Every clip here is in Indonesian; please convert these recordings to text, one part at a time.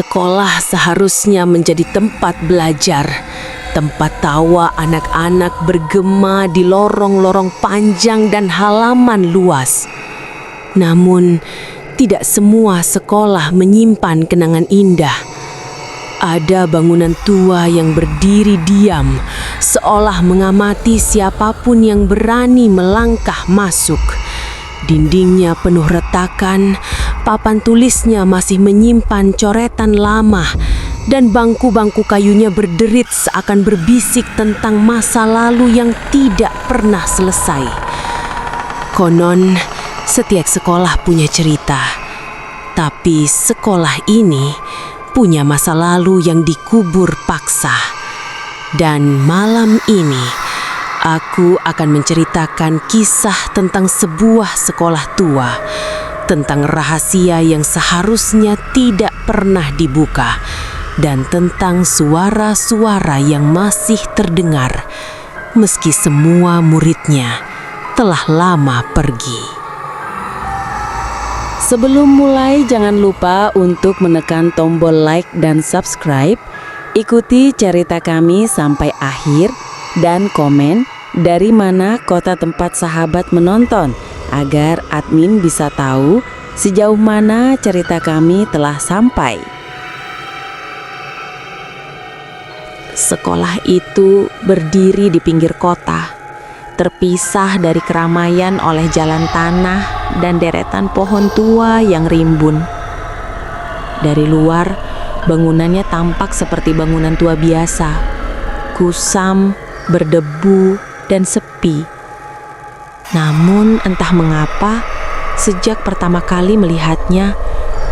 Sekolah seharusnya menjadi tempat belajar, tempat tawa anak-anak bergema di lorong-lorong panjang dan halaman luas. Namun, tidak semua sekolah menyimpan kenangan indah. Ada bangunan tua yang berdiri diam, seolah mengamati siapapun yang berani melangkah masuk. Dindingnya penuh retakan, papan tulisnya masih menyimpan coretan lama, dan bangku-bangku kayunya berderit seakan berbisik tentang masa lalu yang tidak pernah selesai. Konon, setiap sekolah punya cerita, tapi sekolah ini punya masa lalu yang dikubur paksa. Dan malam ini, aku akan menceritakan kisah tentang sebuah sekolah tua, tentang rahasia yang seharusnya tidak pernah dibuka, dan tentang suara-suara yang masih terdengar, meski semua muridnya telah lama pergi. Sebelum mulai, jangan lupa untuk menekan tombol like dan subscribe. Ikuti cerita kami sampai akhir dan komen dari mana kota tempat sahabat menonton agar admin bisa tahu sejauh mana cerita kami telah sampai. Sekolah itu berdiri di pinggir kota, terpisah dari keramaian oleh jalan tanah dan deretan pohon tua yang rimbun. Dari luar, bangunannya tampak seperti bangunan tua biasa, kusam, berdebu, dan sepi. Namun entah mengapa, sejak pertama kali melihatnya,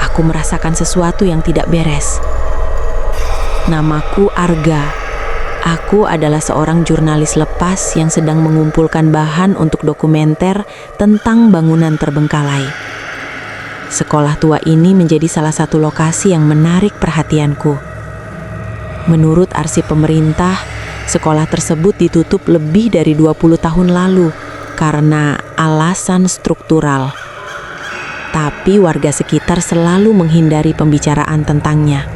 aku merasakan sesuatu yang tidak beres. Namaku Arga. Aku adalah seorang jurnalis lepas yang sedang mengumpulkan bahan untuk dokumenter tentang bangunan terbengkalai. Sekolah tua ini menjadi salah satu lokasi yang menarik perhatianku. Menurut arsip pemerintah, sekolah tersebut ditutup lebih dari 20 tahun lalu karena alasan struktural. Tapi warga sekitar selalu menghindari pembicaraan tentangnya.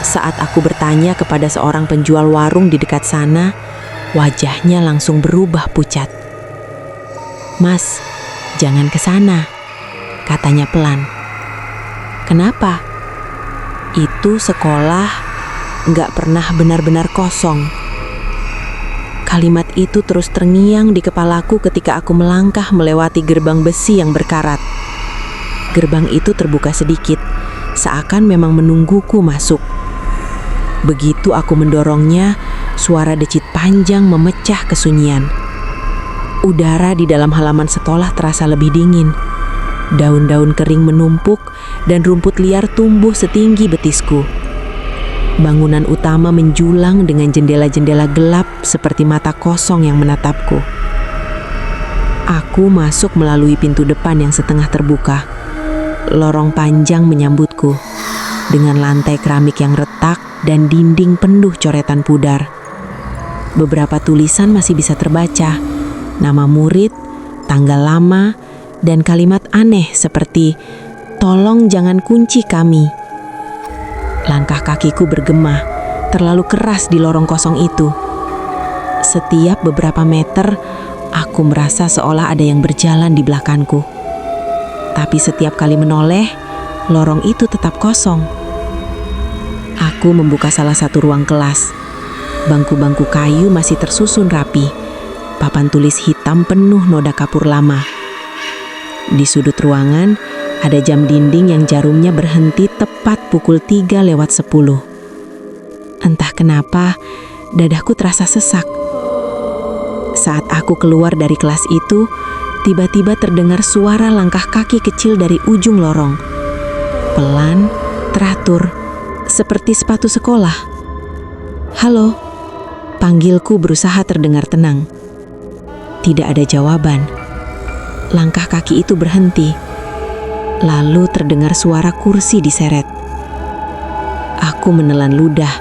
Saat aku bertanya kepada seorang penjual warung di dekat sana, wajahnya langsung berubah pucat. "Mas, jangan ke sana," katanya pelan. "Kenapa?" "Itu sekolah nggak pernah benar-benar kosong." Kalimat itu terus terngiang di kepalaku ketika aku melangkah melewati gerbang besi yang berkarat. Gerbang itu terbuka sedikit, seakan memang menungguku masuk. Begitu aku mendorongnya, suara decit panjang memecah kesunyian. Udara di dalam halaman sekolah terasa lebih dingin. Daun-daun kering menumpuk dan rumput liar tumbuh setinggi betisku. Bangunan utama menjulang dengan jendela-jendela gelap seperti mata kosong yang menatapku. Aku masuk melalui pintu depan yang setengah terbuka. Lorong panjang menyambutku, dengan lantai keramik yang retak dan dinding penuh coretan pudar. Beberapa tulisan masih bisa terbaca, nama murid, tanggal lama, dan kalimat aneh seperti "Tolong jangan kunci kami." Langkah kakiku bergema, terlalu keras di lorong kosong itu. Setiap beberapa meter, aku merasa seolah ada yang berjalan di belakangku. Tapi setiap kali menoleh, lorong itu tetap kosong. Aku membuka salah satu ruang kelas. Bangku-bangku kayu masih tersusun rapi. Papan tulis hitam penuh noda kapur lama. Di sudut ruangan, ada jam dinding yang jarumnya berhenti tepat pukul 3:10. Entah kenapa, dadaku terasa sesak. Saat aku keluar dari kelas itu, tiba-tiba terdengar suara langkah kaki kecil dari ujung lorong. Pelan, teratur, seperti sepatu sekolah. "Halo," panggilku berusaha terdengar tenang. Tidak ada jawaban. Langkah kaki itu berhenti. Lalu terdengar suara kursi diseret. Aku menelan ludah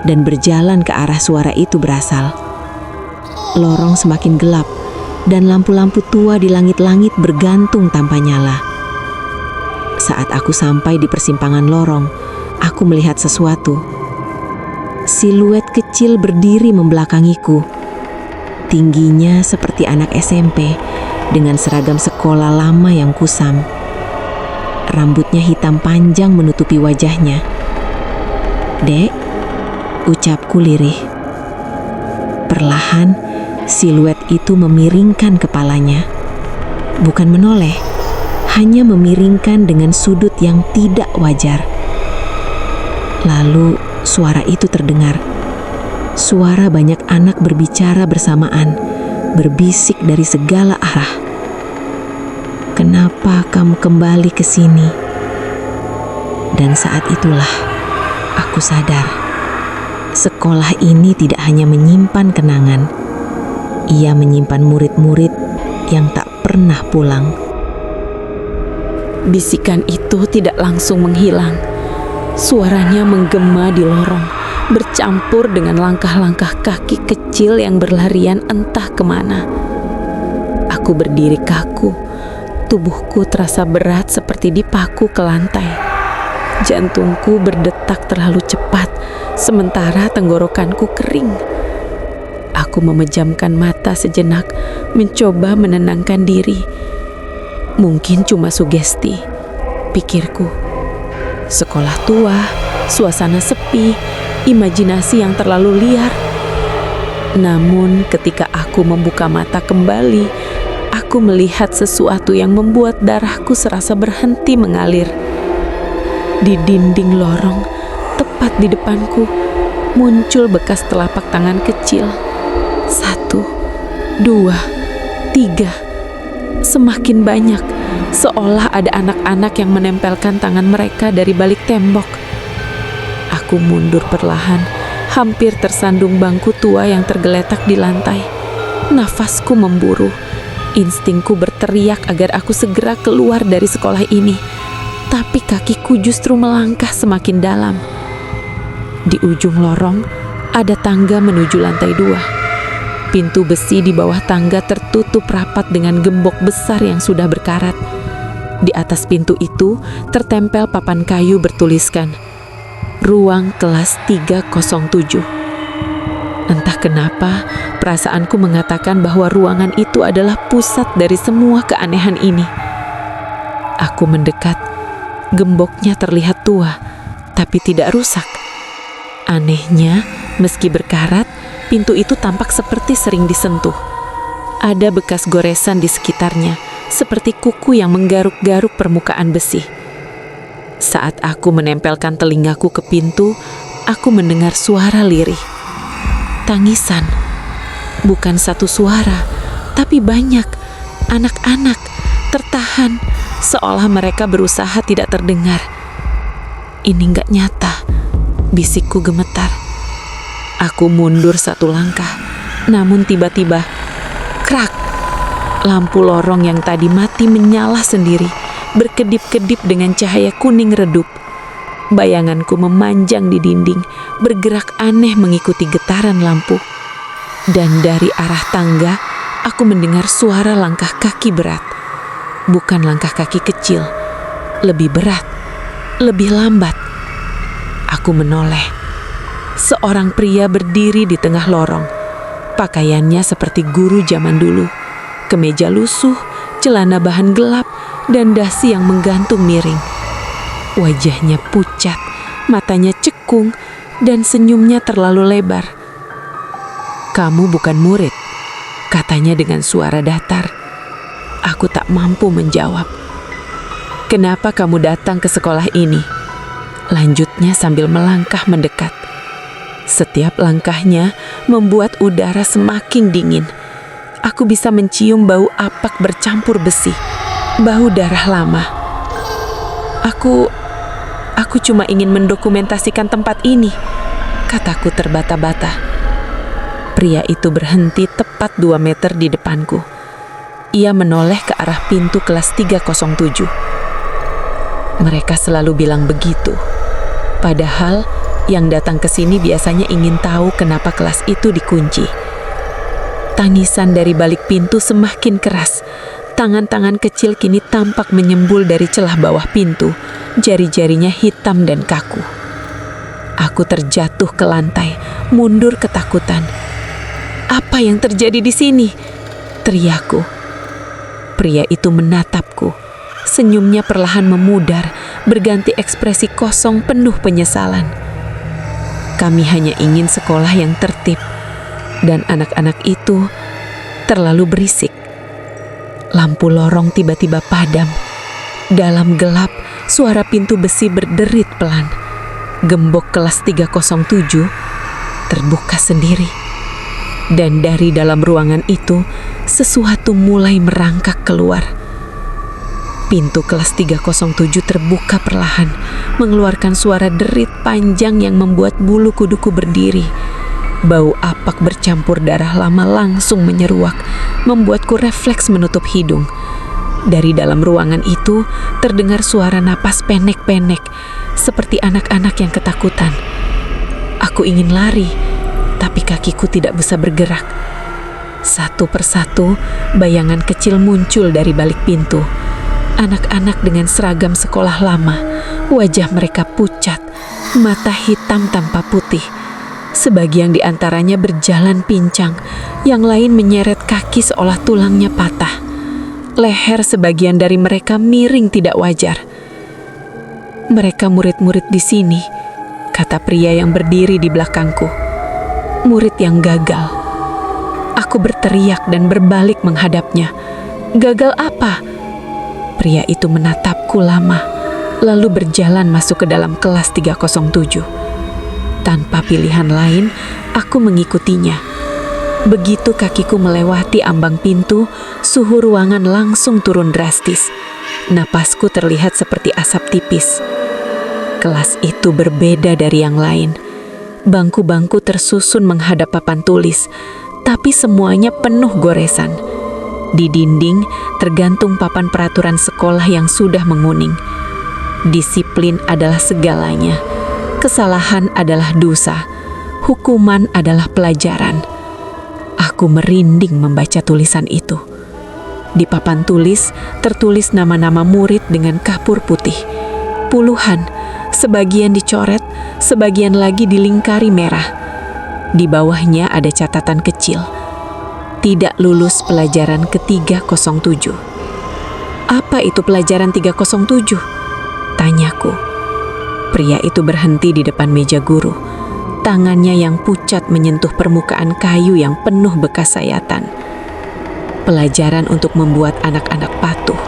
dan berjalan ke arah suara itu berasal. Lorong semakin gelap dan lampu-lampu tua di langit-langit bergantung tanpa nyala. Saat aku sampai di persimpangan lorong, aku melihat sesuatu. Siluet kecil berdiri membelakangiku. Tingginya seperti anak SMP dengan seragam sekolah lama yang kusam. Rambutnya hitam panjang menutupi wajahnya. "Dek," ucapku lirih. Perlahan, siluet itu memiringkan kepalanya. Bukan menoleh, hanya memiringkan dengan sudut yang tidak wajar. Lalu suara itu terdengar. Suara banyak anak berbicara bersamaan, berbisik dari segala arah. "Kenapa kamu kembali ke sini?" Dan saat itulah aku sadar, sekolah ini tidak hanya menyimpan kenangan, ia menyimpan murid-murid yang tak pernah pulang. Bisikan itu tidak langsung menghilang. Suaranya menggema di lorong, bercampur dengan langkah-langkah kaki kecil yang berlarian entah kemana. Aku berdiri kaku, tubuhku terasa berat seperti dipaku ke lantai. Jantungku berdetak terlalu cepat, sementara tenggorokanku kering. Aku memejamkan mata sejenak, mencoba menenangkan diri. Mungkin cuma sugesti, pikirku. Sekolah tua, suasana sepi, imajinasi yang terlalu liar. Namun ketika aku membuka mata kembali, aku melihat sesuatu yang membuat darahku serasa berhenti mengalir. Di dinding lorong, tepat di depanku, muncul bekas telapak tangan kecil. 1, 2, 3. Semakin banyak, seolah ada anak-anak yang menempelkan tangan mereka dari balik tembok. Aku mundur perlahan, hampir tersandung bangku tua yang tergeletak di lantai. Nafasku memburu. Instingku berteriak agar aku segera keluar dari sekolah ini. Tapi kakiku justru melangkah semakin dalam. Di ujung lorong, ada tangga menuju lantai 2. Pintu besi di bawah tangga tertutup rapat dengan gembok besar yang sudah berkarat. Di atas pintu itu tertempel papan kayu bertuliskan, "Ruang kelas 307". Entah kenapa, perasaanku mengatakan bahwa ruangan itu adalah pusat dari semua keanehan ini. Aku mendekat. Gemboknya terlihat tua, tapi tidak rusak. Anehnya, meski berkarat, pintu itu tampak seperti sering disentuh. Ada bekas goresan di sekitarnya, seperti kuku yang menggaruk-garuk permukaan besi. Saat aku menempelkan telingaku ke pintu, aku mendengar suara lirih. Tangisan. Bukan satu suara, tapi banyak. Anak-anak tertahan, seolah mereka berusaha tidak terdengar. "Ini nggak nyata," bisikku gemetar. Aku mundur 1 langkah, namun tiba-tiba, krak! Lampu lorong yang tadi mati menyala sendiri, berkedip-kedip dengan cahaya kuning redup. Bayanganku memanjang di dinding, bergerak aneh mengikuti getaran lampu. Dan dari arah tangga, aku mendengar suara langkah kaki berat. Bukan langkah kaki kecil, lebih berat, lebih lambat. Aku menoleh. Seorang pria berdiri di tengah lorong. Pakaiannya seperti guru zaman dulu. Kemeja lusuh, celana bahan gelap, dan dasi yang menggantung miring. Wajahnya pucat, matanya cekung, dan senyumnya terlalu lebar. "Kamu bukan murid," katanya dengan suara datar. Aku tak mampu menjawab. "Kenapa kamu datang ke sekolah ini?" Lanjutnya sambil melangkah mendekat. Setiap langkahnya membuat udara semakin dingin. Aku bisa mencium bau apak bercampur besi, bau darah lama. Aku cuma ingin mendokumentasikan tempat ini," kataku terbata-bata. Pria itu berhenti tepat 2 meter di depanku. Ia menoleh ke arah pintu kelas 307. Mereka selalu bilang begitu. Padahal yang datang ke sini biasanya ingin tahu kenapa kelas itu dikunci. Tangisan dari balik pintu semakin keras. Tangan-tangan kecil kini tampak menyembul dari celah bawah pintu. Jari-jarinya hitam dan kaku. Aku terjatuh ke lantai, mundur ketakutan. "Apa yang terjadi di sini?" teriakku. Pria itu menatapku. Senyumnya perlahan memudar, berganti ekspresi kosong penuh penyesalan. Kami hanya ingin sekolah yang tertib, dan anak-anak itu terlalu berisik. Lampu lorong tiba-tiba padam. Dalam gelap, suara pintu besi berderit pelan. Gembok kelas 307 terbuka sendiri. Dan dari dalam ruangan itu, sesuatu mulai merangkak keluar. Pintu kelas 307 terbuka perlahan, mengeluarkan suara derit panjang yang membuat bulu kuduku berdiri. Bau apak bercampur darah lama langsung menyeruak, membuatku refleks menutup hidung. Dari dalam ruangan itu terdengar suara napas pendek-pendek, seperti anak-anak yang ketakutan. Aku ingin lari, tapi kakiku tidak bisa bergerak. Satu persatu, bayangan kecil muncul dari balik pintu. Anak-anak dengan seragam sekolah lama, wajah mereka pucat, mata hitam tanpa putih. Sebagian di antaranya berjalan pincang, yang lain menyeret kaki seolah tulangnya patah. Leher sebagian dari mereka miring tidak wajar. "Mereka murid-murid di sini," kata pria yang berdiri di belakangku. "Murid yang gagal." Aku berteriak dan berbalik menghadapnya. "Gagal apa?" Pria itu menatapku lama, lalu berjalan masuk ke dalam kelas 307. Tanpa pilihan lain, aku mengikutinya. Begitu kakiku melewati ambang pintu, suhu ruangan langsung turun drastis. Napasku terlihat seperti asap tipis. Kelas itu berbeda dari yang lain. Bangku-bangku tersusun menghadap papan tulis, tapi semuanya penuh goresan. Di dinding tergantung papan peraturan sekolah yang sudah menguning. Disiplin adalah segalanya. Kesalahan adalah dosa. Hukuman adalah pelajaran. Aku merinding membaca tulisan itu. Di papan tulis tertulis nama-nama murid dengan kapur putih. Puluhan, sebagian dicoret, sebagian lagi dilingkari merah. Di bawahnya ada catatan kecil. Tidak lulus pelajaran ke-307. "Apa itu pelajaran 307?" tanyaku. Pria itu berhenti di depan meja guru. Tangannya yang pucat menyentuh permukaan kayu yang penuh bekas sayatan. "Pelajaran untuk membuat anak-anak patuh,"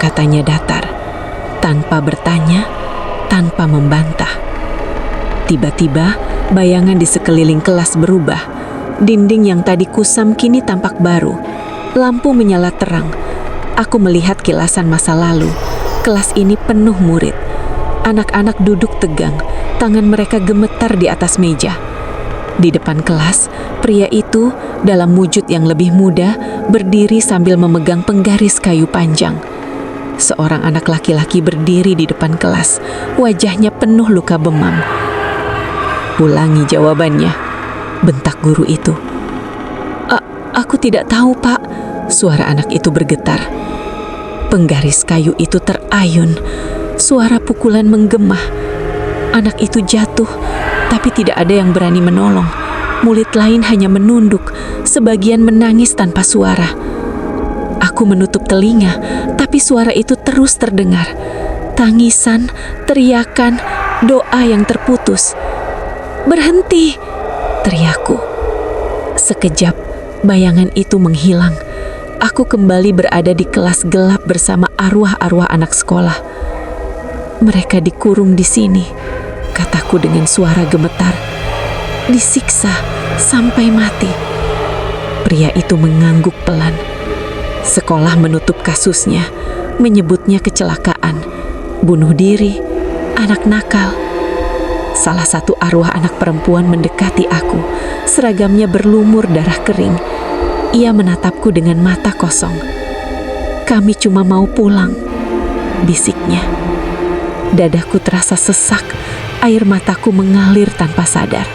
katanya datar, tanpa bertanya, tanpa membantah. Tiba-tiba, bayangan di sekeliling kelas berubah. Dinding yang tadi kusam kini tampak baru. Lampu menyala terang. Aku melihat kilasan masa lalu. Kelas ini penuh murid. Anak-anak duduk tegang, tangan mereka gemetar di atas meja. Di depan kelas, pria itu dalam wujud yang lebih muda berdiri sambil memegang penggaris kayu panjang. Seorang anak laki-laki berdiri di depan kelas, wajahnya penuh luka bemam. "Ulangi jawabannya," bentak guru itu. Aku tidak tahu, Pak," suara anak itu bergetar. Penggaris kayu itu terayun. Suara pukulan menggema. Anak itu jatuh, tapi tidak ada yang berani menolong. Murid lain hanya menunduk, sebagian menangis tanpa suara. Aku menutup telinga, tapi suara itu terus terdengar. Tangisan, teriakan, doa yang terputus. "Berhenti!" teriakku. Sekejap, bayangan itu menghilang. Aku kembali berada di kelas gelap bersama arwah-arwah anak sekolah. "Mereka dikurung di sini," kataku dengan suara gemetar. "Disiksa sampai mati." Pria itu mengangguk pelan. Sekolah menutup kasusnya, menyebutnya kecelakaan, bunuh diri, anak nakal. Salah satu arwah anak perempuan mendekati aku. Seragamnya berlumur darah kering. Ia menatapku dengan mata kosong. "Kami cuma mau pulang," bisiknya. Dadaku terasa sesak, air mataku mengalir tanpa sadar.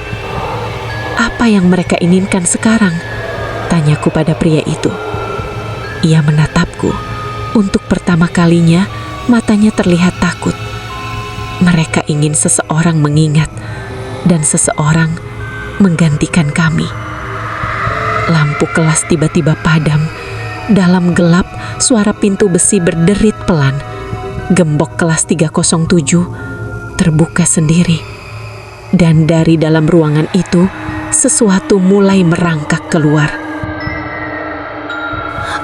"Apa yang mereka inginkan sekarang?" tanyaku pada pria itu. Ia menatapku. Untuk pertama kalinya, matanya terlihat takut. Mereka ingin seseorang mengingat. dan seseorang menggantikan kami. Lampu kelas tiba-tiba padam. Dalam gelap, suara pintu besi berderit pelan. Gembok kelas 307 terbuka sendiri. Dan dari dalam ruangan itu, sesuatu mulai merangkak keluar.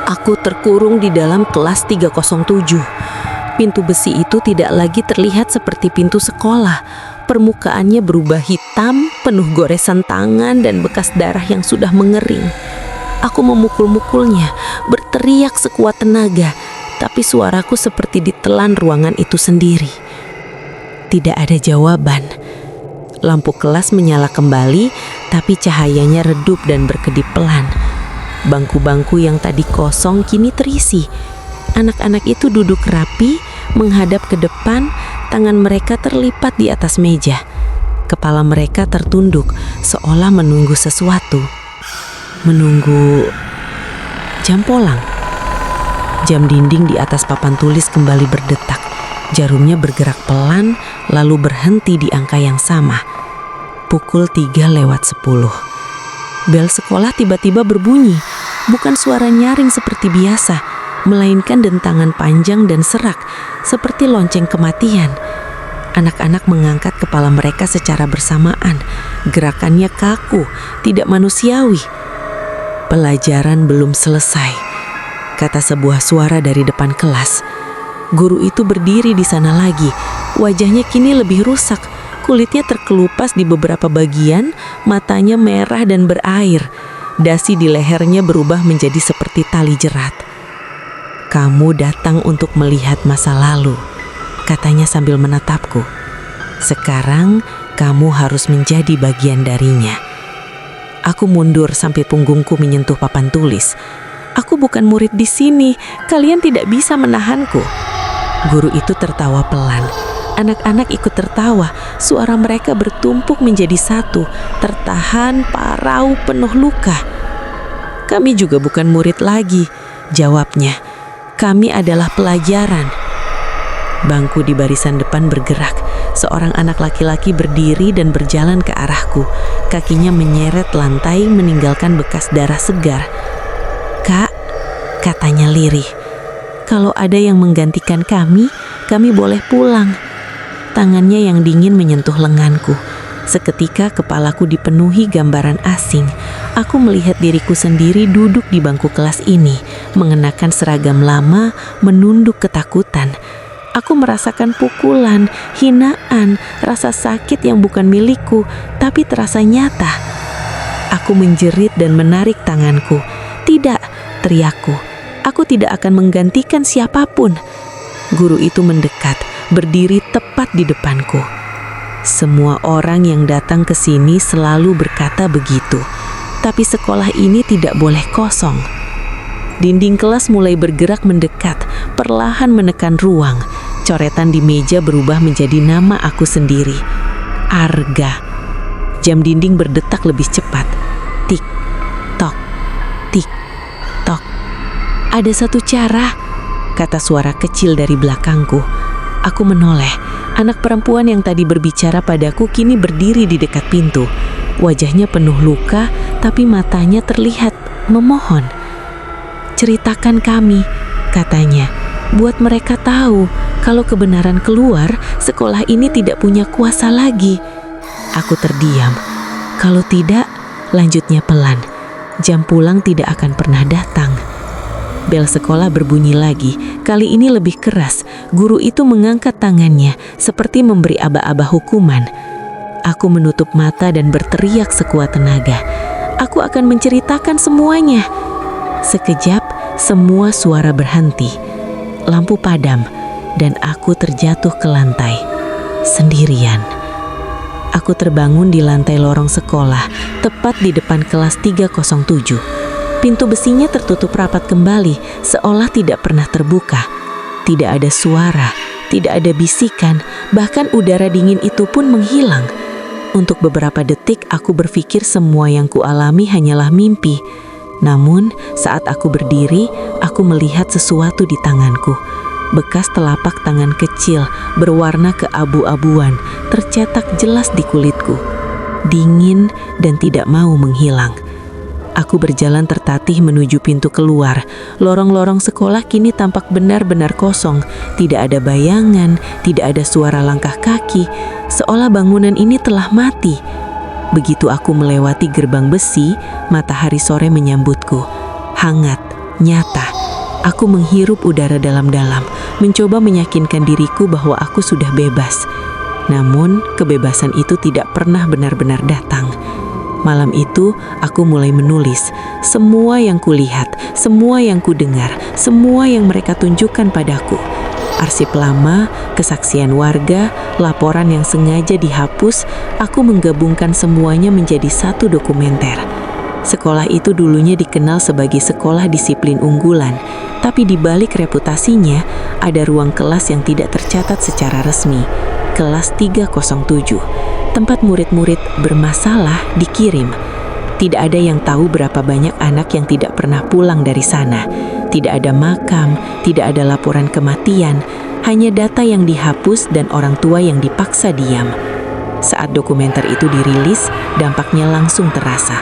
Aku terkurung di dalam kelas 307. Pintu besi itu tidak lagi terlihat seperti pintu sekolah. Permukaannya berubah hitam, penuh goresan tangan dan bekas darah yang sudah mengering. Aku memukul-mukulnya, berteriak sekuat tenaga, tapi suaraku seperti ditelan ruangan itu sendiri. Tidak ada jawaban. Lampu kelas menyala kembali, tapi cahayanya redup dan berkedip pelan. Bangku-bangku yang tadi kosong kini terisi. Anak-anak itu duduk rapi, menghadap ke depan, tangan mereka terlipat di atas meja. Kepala mereka tertunduk, seolah menunggu sesuatu. Menunggu jam polang. Jam dinding di atas papan tulis kembali berdetak. Jarumnya bergerak pelan, lalu berhenti di angka yang sama. Pukul 3:10. Bel sekolah tiba-tiba berbunyi. Bukan suara nyaring seperti biasa, melainkan dentangan panjang dan serak, seperti lonceng kematian. Anak-anak mengangkat kepala mereka secara bersamaan. Gerakannya kaku, tidak manusiawi. Pelajaran belum selesai, kata sebuah suara dari depan kelas. Guru itu berdiri di sana lagi. Wajahnya kini lebih rusak. Kulitnya terkelupas di beberapa bagian, matanya merah dan berair. Dasi di lehernya berubah menjadi seperti tali jerat. "Kamu datang untuk melihat masa lalu," katanya sambil menatapku. "Sekarang kamu harus menjadi bagian darinya." Aku mundur sampai punggungku menyentuh papan tulis. "Aku bukan murid di sini. Kalian tidak bisa menahanku." Guru itu tertawa pelan. Anak-anak ikut tertawa. Suara mereka bertumpuk menjadi satu, tertahan, parau, penuh luka. "Kami juga bukan murid lagi," jawabnya. "Kami adalah pelajaran." Bangku di barisan depan bergerak. Seorang anak laki-laki berdiri dan berjalan ke arahku. Kakinya menyeret lantai meninggalkan bekas darah segar. "Kak," katanya lirih, "kalau ada yang menggantikan kami boleh pulang." Tangannya yang dingin menyentuh lenganku. Seketika kepalaku dipenuhi gambaran asing. Aku melihat diriku sendiri duduk di bangku kelas ini, mengenakan seragam lama, menunduk ketakutan. Aku merasakan pukulan, hinaan, rasa sakit yang bukan milikku, tapi terasa nyata. Aku menjerit dan menarik tanganku. "Tidak," teriakku. "Aku tidak akan menggantikan siapapun." Guru itu mendekat, berdiri tepat di depanku. Semua orang yang datang ke sini selalu berkata begitu, tapi sekolah ini tidak boleh kosong. Dinding kelas mulai bergerak mendekat, perlahan menekan ruang. Coretan di meja berubah menjadi nama aku sendiri, Arga. Jam dinding berdetak lebih cepat. Tik, tok, tik, tok. "Ada satu cara," kata suara kecil dari belakangku. Aku menoleh. Anak perempuan yang tadi berbicara padaku kini berdiri di dekat pintu. Wajahnya penuh luka, tapi matanya terlihat memohon. "Ceritakan kami," katanya. "Buat mereka tahu kalau kebenaran keluar, sekolah ini tidak punya kuasa lagi." Aku terdiam. "Kalau tidak," lanjutnya pelan, "jam pulang tidak akan pernah datang." Bel sekolah berbunyi lagi, kali ini lebih keras. Guru itu mengangkat tangannya, seperti memberi aba-aba hukuman. Aku menutup mata dan berteriak sekuat tenaga. "Aku akan menceritakan semuanya." Sekejap, semua suara berhenti. Lampu padam, dan aku terjatuh ke lantai, sendirian. Aku terbangun di lantai lorong sekolah, tepat di depan kelas 307. Pintu besinya tertutup rapat kembali, seolah tidak pernah terbuka. Tidak ada suara, tidak ada bisikan, bahkan udara dingin itu pun menghilang. Untuk beberapa detik aku berpikir semua yang kualami hanyalah mimpi. Namun saat aku berdiri, aku melihat sesuatu di tanganku. Bekas telapak tangan kecil berwarna keabu-abuan tercetak jelas di kulitku. dingin, dan tidak mau menghilang. Aku berjalan tertatih menuju pintu keluar. Lorong-lorong sekolah kini tampak benar-benar kosong. Tidak ada bayangan, tidak ada suara langkah kaki, seolah bangunan ini telah mati. Begitu aku melewati gerbang besi, matahari sore menyambutku. Hangat, nyata. Aku menghirup udara dalam-dalam, mencoba meyakinkan diriku bahwa aku sudah bebas. Namun, kebebasan itu tidak pernah benar-benar datang. Malam itu, aku mulai menulis semua yang kulihat, semua yang kudengar, semua yang mereka tunjukkan padaku. Arsip lama, kesaksian warga, laporan yang sengaja dihapus, aku menggabungkan semuanya menjadi satu dokumenter. Sekolah itu dulunya dikenal sebagai sekolah disiplin unggulan, tapi di balik reputasinya ada ruang kelas yang tidak tercatat secara resmi, kelas 307. Tempat murid-murid bermasalah dikirim. Tidak ada yang tahu berapa banyak anak yang tidak pernah pulang dari sana. Tidak ada makam, tidak ada laporan kematian, hanya data yang dihapus dan orang tua yang dipaksa diam. Saat dokumenter itu dirilis, dampaknya langsung terasa.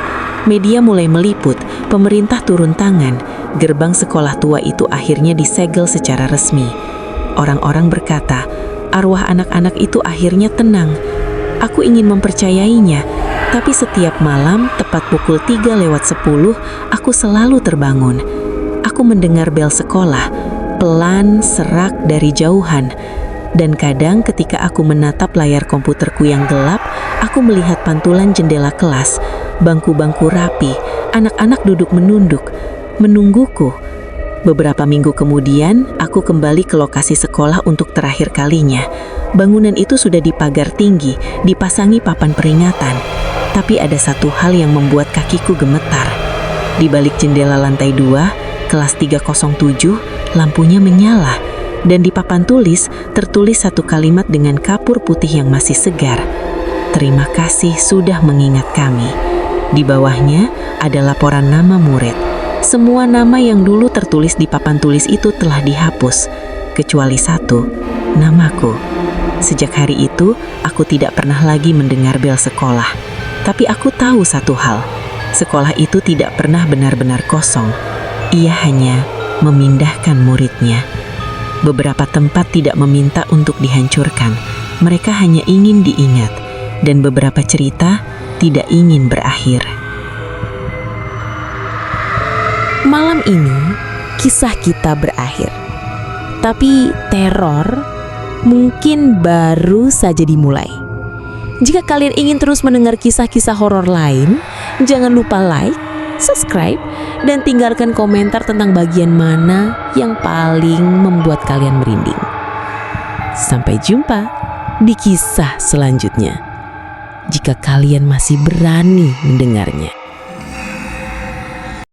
Media mulai meliput, pemerintah turun tangan, gerbang sekolah tua itu akhirnya disegel secara resmi. Orang-orang berkata, arwah anak-anak itu akhirnya tenang. Aku ingin mempercayainya, tapi setiap malam tepat pukul 3:10, aku selalu terbangun. Aku mendengar bel sekolah, pelan, serak dari jauhan. Dan kadang ketika aku menatap layar komputerku yang gelap, aku melihat pantulan jendela kelas, bangku-bangku rapi, anak-anak duduk menunduk, menungguku. Beberapa minggu kemudian, aku kembali ke lokasi sekolah untuk terakhir kalinya. Bangunan itu sudah dipagar tinggi, dipasangi papan peringatan. Tapi ada satu hal yang membuat kakiku gemetar. Di balik jendela lantai 2, kelas 307, lampunya menyala. Dan di papan tulis, tertulis satu kalimat dengan kapur putih yang masih segar. Terima kasih sudah mengingat kami. Di bawahnya ada laporan nama murid. Semua nama yang dulu tertulis di papan tulis itu telah dihapus, kecuali satu, namaku. Sejak hari itu, aku tidak pernah lagi mendengar bel sekolah. Tapi aku tahu satu hal, sekolah itu tidak pernah benar-benar kosong. Ia hanya memindahkan muridnya. Beberapa tempat tidak meminta untuk dihancurkan, mereka hanya ingin diingat, dan beberapa cerita tidak ingin berakhir. Malam ini, kisah kita berakhir. Tapi teror mungkin baru saja dimulai. Jika kalian ingin terus mendengar kisah-kisah horor lain, jangan lupa like, subscribe, dan tinggalkan komentar tentang bagian mana yang paling membuat kalian merinding. Sampai jumpa di kisah selanjutnya. Jika kalian masih berani mendengarnya.